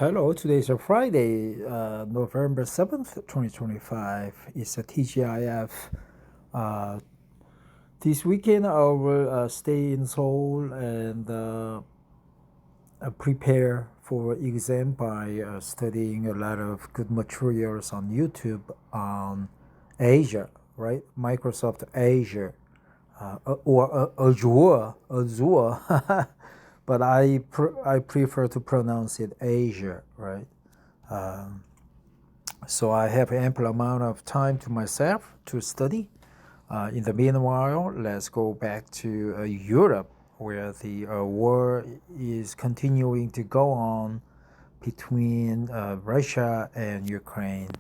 Hello, today is a Friday, November 7th, 2025. It's a TGIF. Uh, this weekend I will stay in Seoul and prepare for exam by studying a lot of good materials on YouTube on Asia, right? Microsoft Azure or Azure. But I prefer to pronounce it Asia, right? So I have ample amount of time to myself to study. In the meanwhile, let's go back to Europe, where the war is continuing to go on between Russia and Ukraine.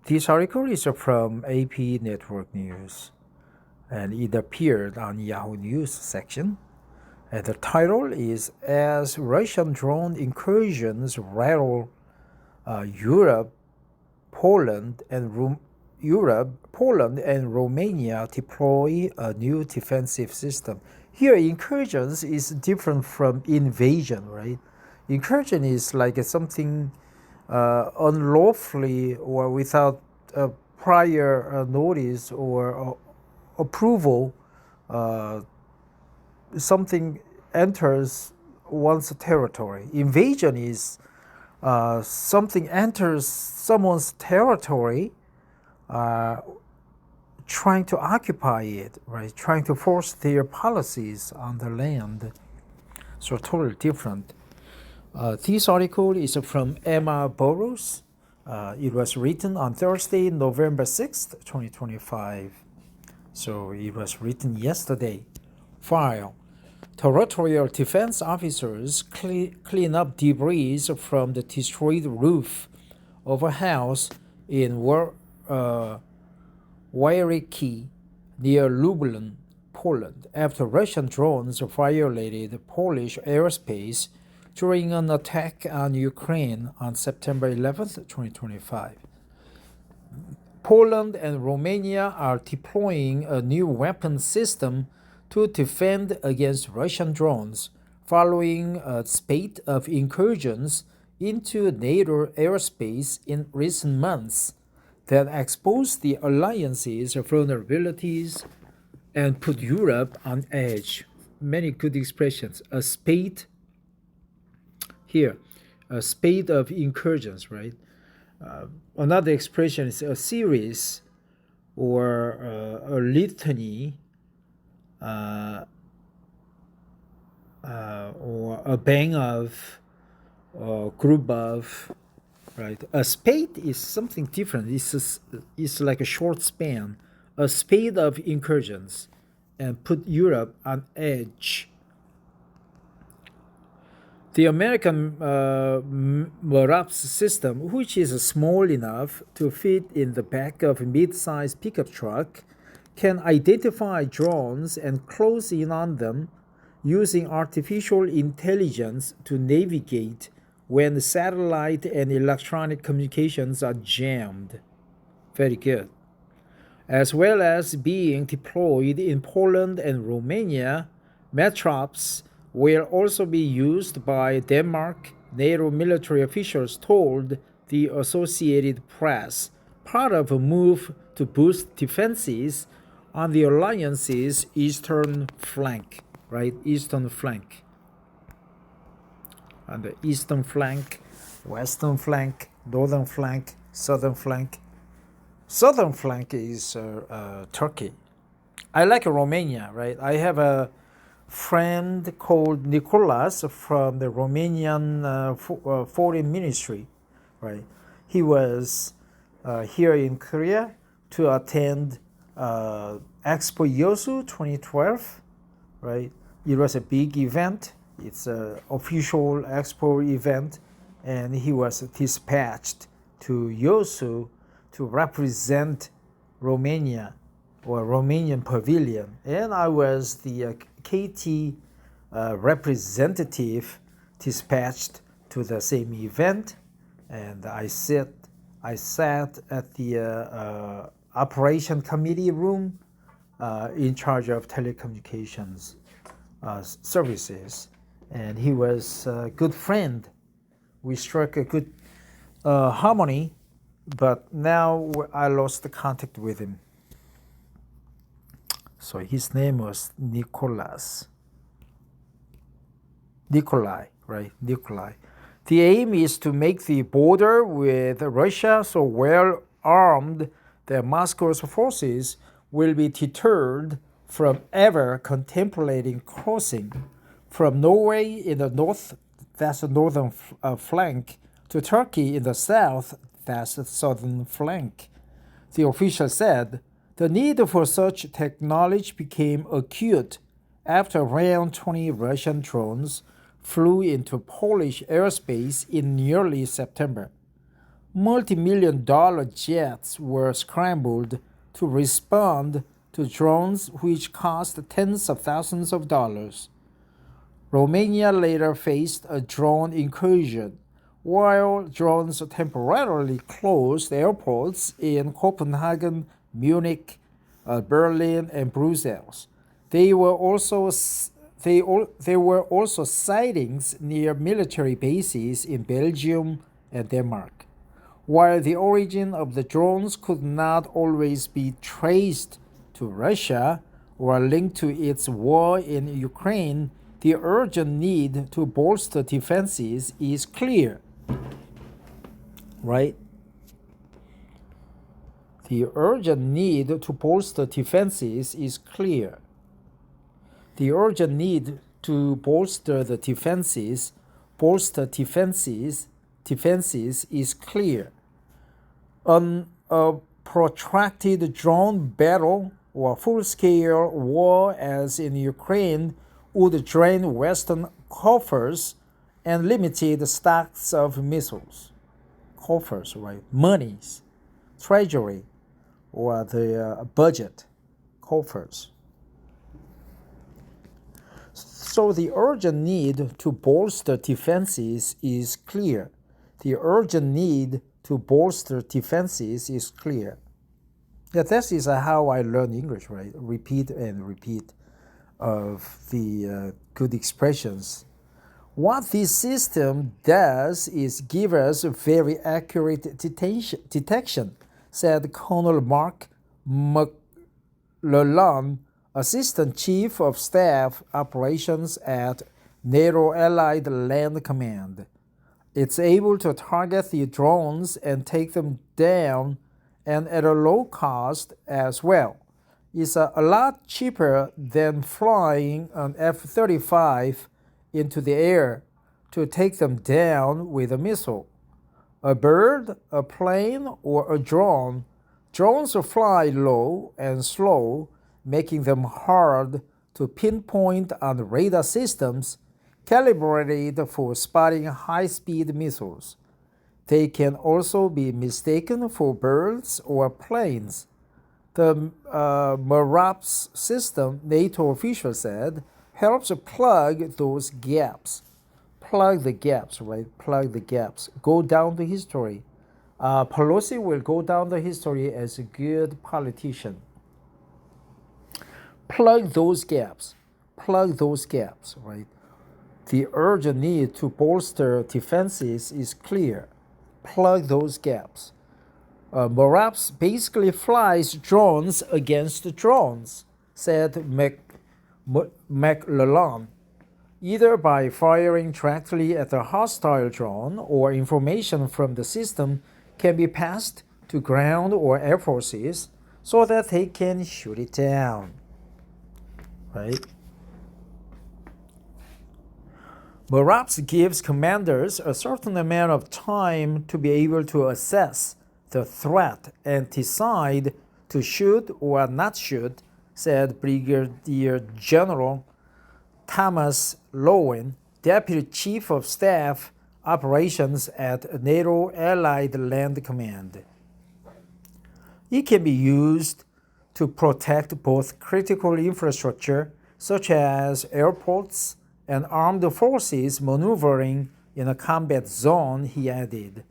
This article is from AP Network News, and it appeared on Yahoo News section. And the title is As Russian Drone Incursions Rattle Europe, Poland, and Romania Deploy a New Defensive System. Here, incursions is different from invasion, right? Incursion is like something unlawfully or without prior notice or approval. Something enters one's territory. Invasion is something enters someone's territory, trying to occupy it, right? Trying to force their policies on the land. So totally different. This article is from Emma Burrows. It was written on Thursday, November 6th, 2025. So it was written yesterday. File. Territorial defense officers clean up debris from the destroyed roof of a house in Wierki near Lublin, Poland, after Russian drones violated Polish airspace during an attack on Ukraine on September 11th, 2025. Poland and Romania are deploying a new weapon system to defend against Russian drones, following a spate of incursions into NATO airspace in recent months that exposed the alliance's vulnerabilities and put Europe on edge. Many good expressions. A spate of incursions, right? Another expression is a series or a litany or a bang of, or group of, right? A spate is something different. It's like a short span, a spate of incursions, and put Europe on edge. The American Merops system, which is small enough to fit in the back of a mid-sized pickup truck, can identify drones and close in on them using artificial intelligence to navigate when satellite and electronic communications are jammed. Very good. As well as being deployed in Poland and Romania, Merops will also be used by Denmark, NATO military officials told the Associated Press, part of a move to boost defenses on the alliance's eastern flank, right? Eastern flank. On the eastern flank, western flank, northern flank, southern flank. Southern flank is Turkey. I like Romania, right? I have a friend called Nicolas from the Romanian Foreign Ministry, right? He was here in Korea to attend Expo Yosu 2012, right? It was a big event. It's an official Expo event, and he was dispatched to Yosu to represent Romania or Romanian pavilion. And I was the KT representative dispatched to the same event, and I sat at the operation committee room in charge of telecommunications services, and he was a good friend We struck a good harmony, but now I lost the contact with him. So his name was Nikolai, right? Nikolai. The aim is to make the border with Russia so well armed that Moscow's forces will be deterred from ever contemplating crossing from Norway in the north, that's the northern flank, to Turkey in the south, that's the southern flank. The official said the need for such technology became acute after around 20 Russian drones flew into Polish airspace in early September. Multi-million-dollar jets were scrambled to respond to drones which cost tens of thousands of dollars. Romania later faced a drone incursion, while drones temporarily closed airports in Copenhagen, Munich, Berlin, and Brussels. There were also sightings near military bases in Belgium and Denmark. While the origin of the drones could not always be traced to Russia or linked to its war in Ukraine, the urgent need to bolster defenses is clear. Right? The urgent need to bolster defenses is clear. The urgent need to bolster defenses is clear. A protracted drone battle or full-scale war as in Ukraine would drain Western coffers and limited stocks of missiles. Coffers, right? Monies, treasury, or the budget, coffers. So the urgent need to bolster defenses is clear. The urgent need to bolster defenses is clear. Yeah, this is how I learn English, right? Repeat and repeat of the good expressions. What this system does is give us a very accurate detection, said Colonel Mark McLellan, Assistant Chief of Staff Operations at NATO Allied Land Command. It's able to target the drones and take them down, and at a low cost as well. It's a lot cheaper than flying an F-35 into the air to take them down with a missile. A bird, a plane, or a drone. Drones fly low and slow, making them hard to pinpoint on radar systems calibrated for spotting high-speed missiles. They can also be mistaken for birds or planes. The Merops system, NATO official said, helps plug those gaps. Plug the gaps, right? Plug the gaps. Go down the history. Pelosi will go down the history as a good politician. Plug those gaps. Plug those gaps, right? The urgent need to bolster defenses is clear. Plug those gaps. Merops basically flies drones against drones, said McLellan, either by firing directly at the hostile drone or information from the system can be passed to ground or air forces so that they can shoot it down. Right? Merops gives commanders a certain amount of time to be able to assess the threat and decide to shoot or not shoot, said Brigadier General Thomas Lowen, Deputy Chief of Staff Operations at NATO Allied Land Command. It can be used to protect both critical infrastructure, such as airports, and armed forces maneuvering in a combat zone, he added.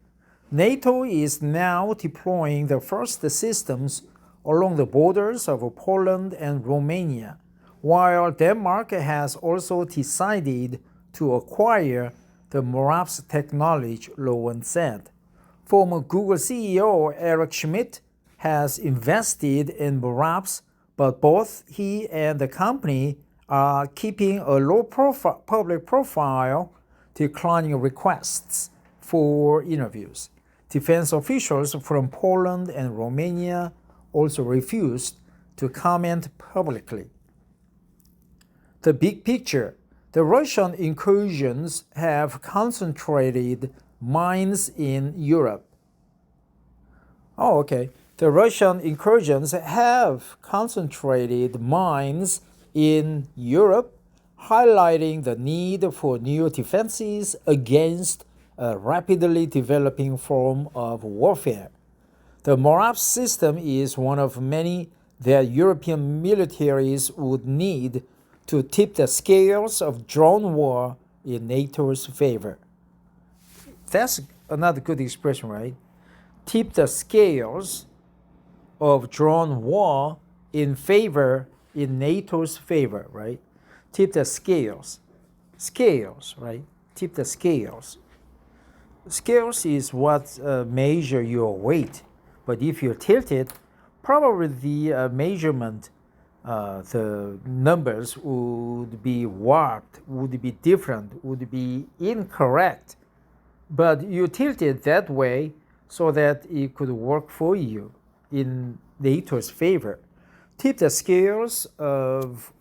NATO is now deploying the first systems along the borders of Poland and Romania, while Denmark has also decided to acquire the Merops technology, Lowen said. Former Google CEO Eric Schmidt has invested in Merops, but both he and the company are keeping a low public profile, declining requests for interviews. Defense officials from Poland and Romania also refused to comment publicly. The big picture. The Russian incursions have concentrated mines in Europe. Oh, okay. The Russian incursions have concentrated mines in Europe, highlighting the need for new defenses against a rapidly developing form of warfare. The Merops system is one of many that European militaries would need to tip the scales of drone war in NATO's favor. That's another good expression, right? Tip the scales of drone war in NATO's favor, right? Tip the scales. Scales, right? Tip the scales. Scales is what measure your weight, but if you tilt it, probably the measurement, the numbers would be warped, would be different, would be incorrect. But you tilt it that way so that it could work for you in NATO's favor. Tip the scales of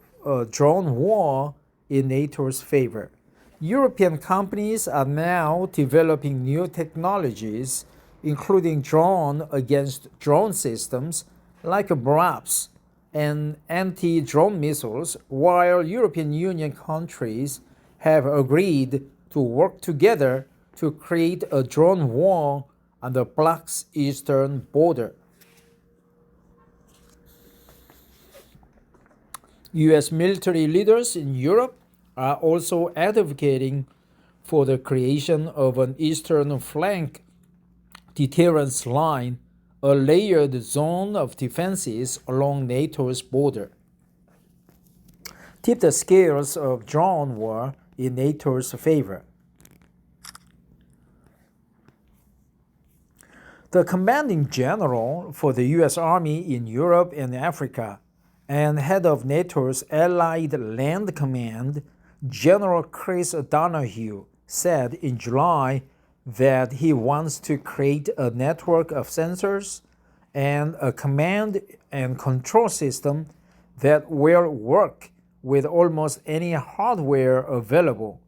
drone war in NATO's favor. European companies are now developing new technologies, including drone against drone systems like Merops and anti-drone missiles, while European Union countries have agreed to work together to create a drone war on the bloc's eastern border. U.S. military leaders in Europe are also advocating for the creation of an eastern flank deterrence line, a layered zone of defenses along NATO's border. Tip the scales of drone war in NATO's favor. The commanding general for the U.S. Army in Europe and Africa and head of NATO's Allied Land Command, General Chris Donahue, said in July that he wants to create a network of sensors and a command and control system that will work with almost any hardware available,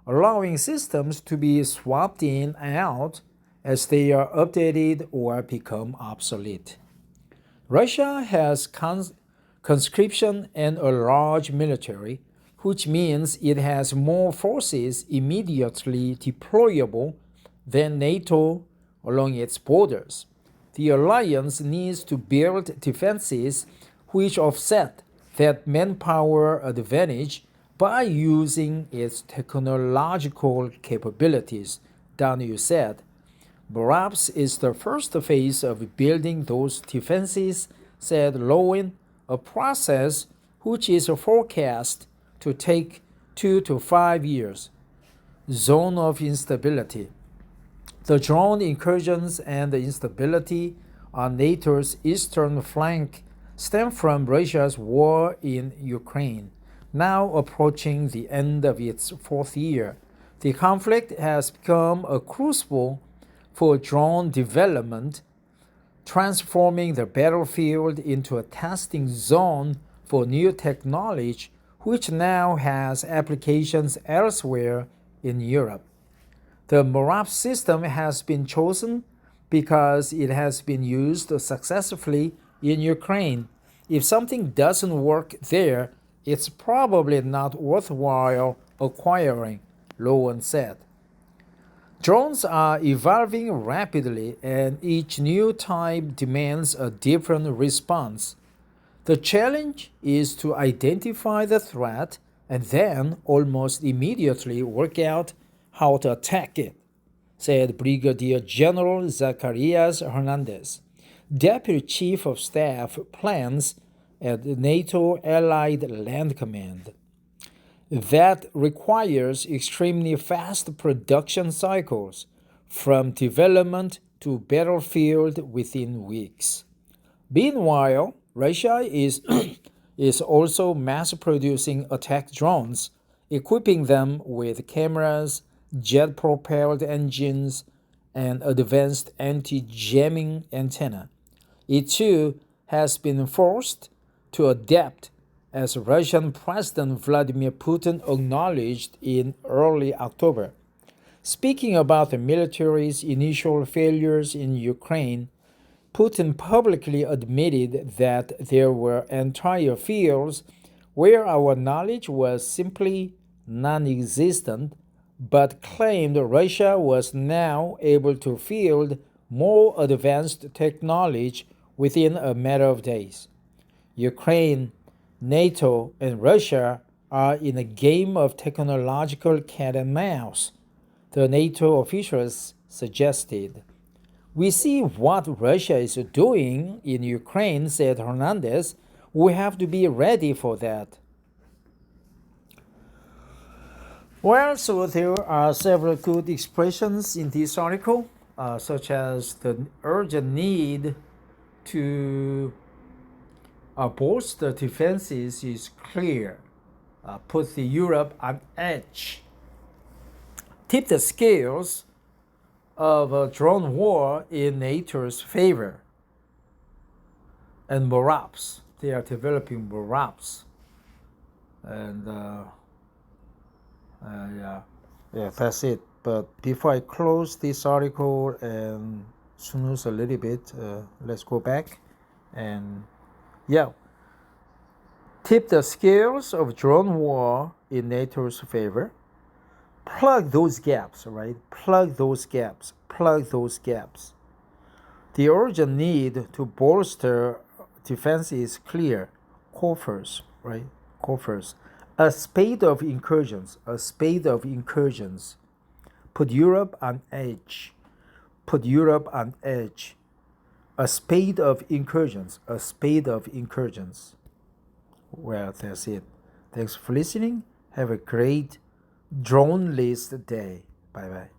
allowing systems to be swapped in and out as they are updated or become obsolete. Russia has conscription and a large military, which means it has more forces immediately deployable than NATO along its borders. The alliance needs to build defenses which offset that manpower advantage by using its technological capabilities, Donahue said. Merops is the first phase of building those defenses, said Lowen, a process which is forecast to take 2 to 5 years. Zone of instability. The drone incursions and the instability on NATO's eastern flank stem from Russia's war in Ukraine, now approaching the end of its 4th year. The conflict has become a crucible for drone development, transforming the battlefield into a testing zone for new technology, which now has applications elsewhere in Europe. The Merops system has been chosen because it has been used successfully in Ukraine. If something doesn't work there, it's probably not worthwhile acquiring, Lowen said. Drones are evolving rapidly, and each new type demands a different response. The challenge is to identify the threat and then almost immediately work out how to attack it, said Brigadier General Zacarias Hernandez, Deputy Chief of Staff Plans at the NATO Allied Land Command. that requires extremely fast production cycles from development to battlefield within weeks. Meanwhile, Russia is, is also mass producing attack drones, equipping them with cameras, jet propelled engines, and advanced anti jamming antenna. It too has been forced to adapt, as Russian President Vladimir Putin acknowledged in early October. Speaking about the military's initial failures in Ukraine, Putin publicly admitted that there were entire fields where our knowledge was simply non existent, but claimed Russia was now able to field more advanced technology within a matter of days. Ukraine, NATO, and Russia are in a game of technological cat and mouse, the NATO officials suggested. We see what Russia is doing in Ukraine, said Hernandez. We have to be ready for that. Well, so there are several good expressions in this article, such as the urgent need to bolster defenses is clear. Put the Europe on edge. Tip the scales of a drone war in NATO's favor. And Merops, they are developing Merops. And yeah, that's it. But before I close this article and snooze a little bit, let's go back and tip the scales of drone war in NATO's favor. Plug those gaps, right? Plug those gaps. The urgent need to bolster defense is clear. Coffers, right? Coffers. A spate of incursions. Put Europe on edge. A spate of incursions. Well, that's it. Thanks for listening. Have a great drone list day. Bye bye.